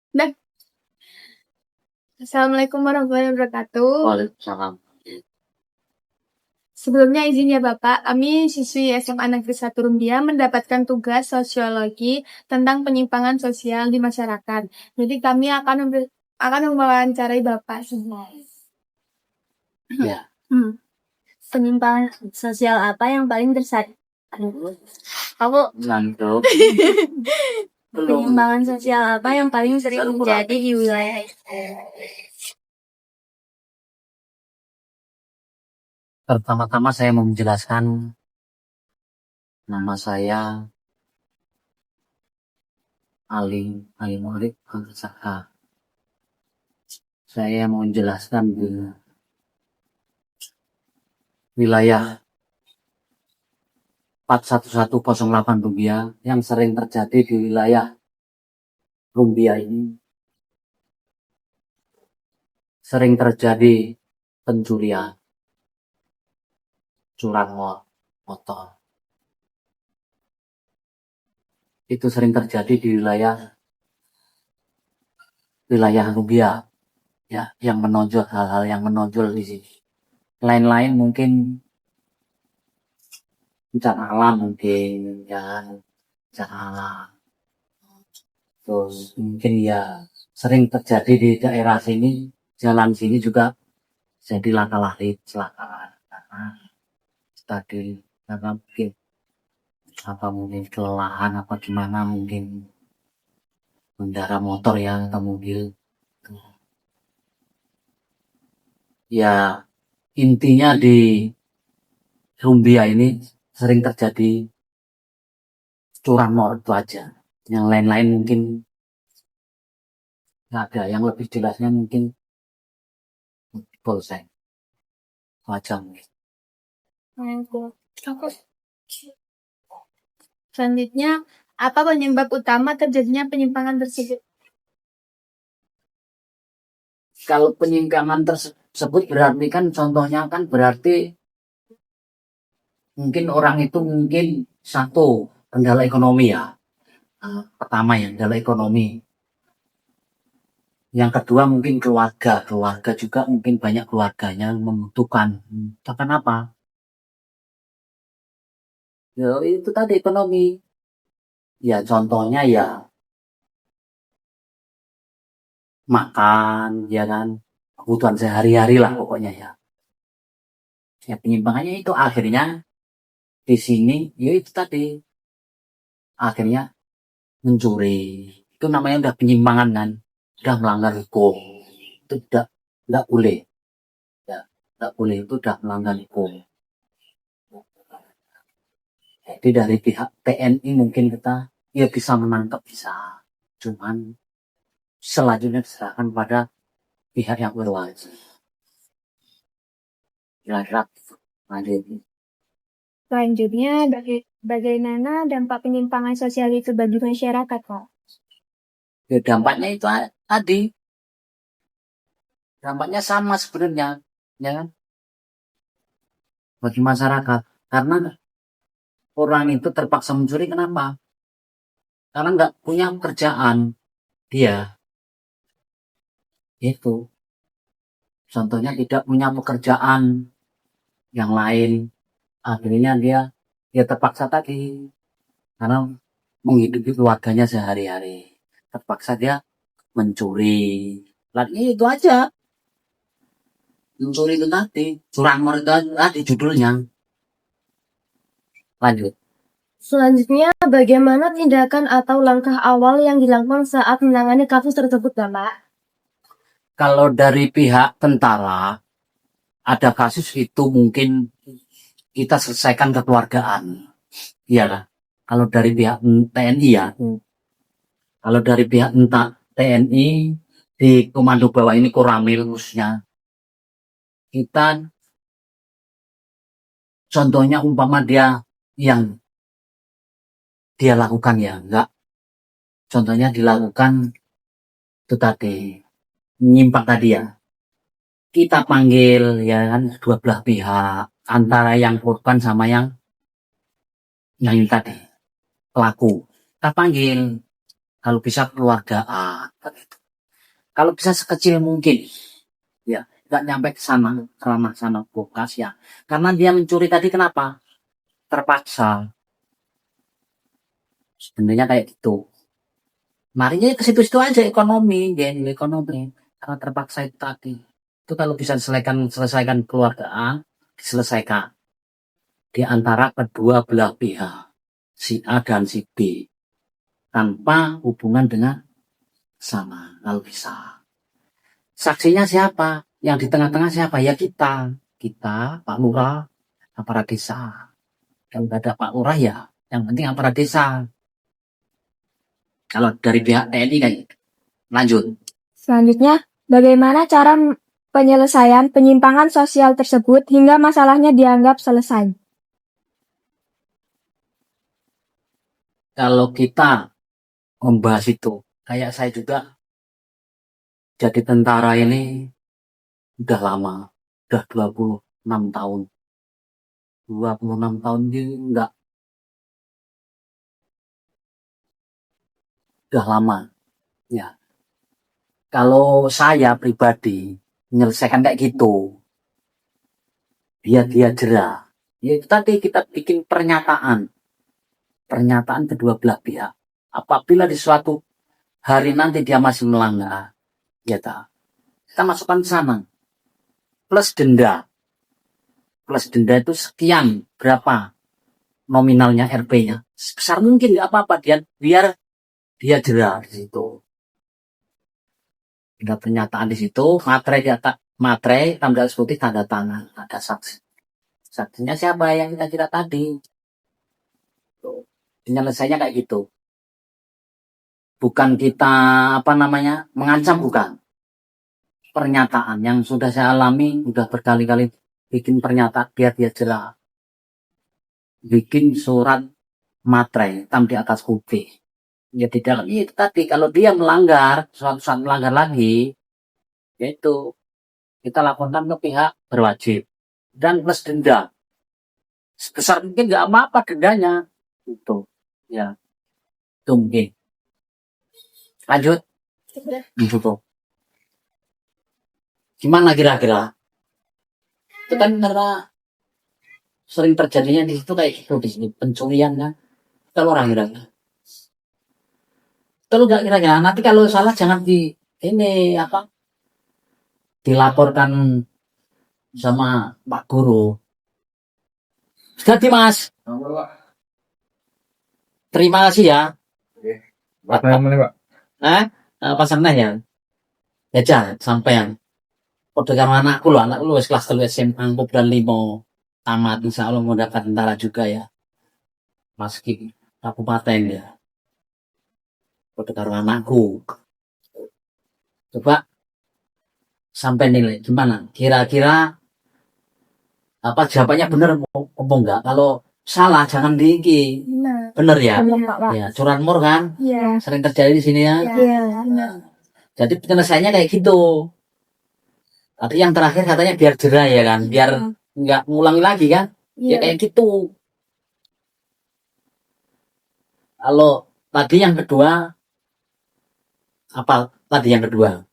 Nah, Assalamualaikum warahmatullahi wabarakatuh. Waalaikumsalam. Sebelumnya izin ya Bapak, kami siswi SMA Negeri 1 Rumbia mendapatkan tugas sosiologi tentang penyimpangan sosial di masyarakat. Jadi kami akan mewawancarai Bapak semua. Ya, Penyimpangan sosial apa yang paling terjadi? Aku ngantuk. penyimpangan sosial apa yang paling sering terjadi di wilayah itu? Pertama-tama saya mau menjelaskan nama saya Ali Murid Saka. Saya mau menjelaskan di wilayah 41108 Rumbia yang sering terjadi di wilayah Rumbia ini. Sering terjadi pencurian, curang motor. Itu sering terjadi di wilayah Rumbia, ya, yang menonjol, hal-hal yang menonjol di sini. Lain-lain mungkin bencana alam, mungkin ya bencana alam. Terus mungkin ya sering terjadi di daerah sini, jalan sini juga jadi laka-lari, kecelakaan karena tadi karena mungkin kelelahan apa gimana, mungkin mengendara motor ya atau mobil. Ya intinya di Rumbia ini sering terjadi curanmor itu aja. Yang lain-lain mungkin nggak ada. Yang lebih jelasnya mungkin polsek. Wajah mungkin. Selanjutnya, apa penyebab utama terjadinya penyimpangan tersebut? Kalau penyimpangan tersebut berarti kan contohnya kan berarti mungkin orang itu mungkin satu kendala ekonomi ya. Pertama ya kendala ekonomi. Yang kedua mungkin keluarga juga mungkin banyak keluarganya membutuhkan. Bahkan apa? Ya itu tadi ekonomi. Ya contohnya ya makan, ya kan, kebutuhan sehari-hari lah pokoknya ya. Ya penyimpangannya itu akhirnya di sini ya itu tadi akhirnya mencuri. Itu namanya udah penyimpangan kan, udah melanggar hukum. Itu tidak boleh. Ya, tidak boleh, itu udah melanggar hukum. Jadi dari pihak TNI mungkin kita ya bisa menangkap, bisa. Cuman selanjutnya diserahkan pada pihak yang berwajib. Kira-kira lanjut. Selanjutnya, bagaimana dampak penyimpangan sosial itu bagi masyarakat, Pak? Ya dampaknya itu tadi. Dampaknya sama sebenarnya, ya kan? Bagi masyarakat. Karena orang itu terpaksa mencuri, kenapa? Karena nggak punya pekerjaan. Dia, itu. Contohnya tidak punya pekerjaan yang lain. Akhirnya dia terpaksa tadi. Karena menghidupi keluarganya sehari-hari. Terpaksa dia mencuri. Lalu itu aja. Mencuri itu tadi. Curanmor itu tadi judulnya. Lanjut. Selanjutnya, bagaimana tindakan atau langkah awal yang dilakukan saat menangani kasus tersebut, Bapak? Kalau dari pihak tentara, ada kasus itu mungkin kita selesaikan kekeluargaan. Iya lah. Kalau dari pihak TNI ya. Kalau dari pihak TNI di komando bawah ini Koramil khususnya. Kita contohnya umpama yang dia lakukan ya, enggak. Contohnya dilakukan itu tadi menyimpang tadi ya. Kita panggil ya kan dua belah pihak antara yang korban sama yang tadi pelaku. Kita panggil kalau bisa keluarga A. Kalau bisa sekecil mungkin, ya, nggak nyampe ke sana, ranah sana kulkas ya. Karena dia mencuri tadi kenapa? Terpaksa. Sebenarnya kayak gitu. Marinya ke situ-situ aja ekonomi, ya, ekonomi. Karena terpaksa itu tadi. Itu kalau bisa selesaikan keluargaan, diselesaikan di antara kedua belah pihak, si A dan si B, tanpa hubungan dengan sama, kalau bisa. Saksinya siapa? Yang di tengah-tengah siapa? Ya kita, Pak Lurah, aparat desa. Kalau nggak ada Pak Lurah ya, yang penting aparat desa. Kalau dari pihak TNI kan lanjut. Selanjutnya, bagaimana cara penyelesaian penyimpangan sosial tersebut hingga masalahnya dianggap selesai? Kalau kita membahas itu, kayak saya juga jadi tentara ini udah lama, udah 26 tahun. 26 tahun ini enggak, udah lama. Ya, kalau saya pribadi menyelesaikan kayak gitu, biar dia jerah. Ya itu tadi kita bikin pernyataan kedua belah pihak. Apabila di suatu hari nanti dia masih melanggar, ya kita masukkan ke sana. Plus denda. Plus denda itu sekian, berapa nominalnya RP-nya. Sebesar mungkin nggak apa-apa, biar dia jerah di situ. Ada pernyataan di situ, materai tanda putih tanda tangan, ada saksi. Saksinya siapa yang kita tadi? Penyelesaiannya kayak gitu. Bukan kita mengancam, bukan. Pernyataan yang sudah saya alami, sudah berkali-kali bikin pernyataan biar dia jelas. Bikin surat materai hitam di atas putih. Ya di dalam itu tadi, kalau dia melanggar, suatu saat melanggar lagi, yaitu kita laporkan ke pihak berwajib. Dan plus denda. Sebesar mungkin nggak apa-apa dendanya. Itu. Ya. Itu mungkin. Lanjut. Itu. Gimana kira-kira? Itu kan karena sering terjadinya di situ kayak gitu, di sini pencurian kan. Kalau orang kira-kira. Kalau nggak kira-kira, nanti kalau salah jangan dilaporkan sama Pak Guru. Jadi Mas. Terima kasih ya. Apa yang mana, Pak? Pasarnya ya. Ya sampean. Kode karo anakku wis kelas 3 SMA dan 5 tamat, insya Allah mau dapat tentara juga ya. Meski kabupaten ya. Kode karo anakku. Coba sampai nilai gimana? Kira-kira apa jawabannya benar apa enggak? Kalau salah jangan diiki. Bener ya? Pak. Ya, curanmor kan? Iya. Sering terjadi di sini ya. Iya. Jadi penyelesaiannya kayak gitu. Tapi yang terakhir katanya biar jerah ya kan, biar nggak ngulangi lagi kan, ya kayak gitu. Kalau tadi yang kedua, apa tadi yang kedua?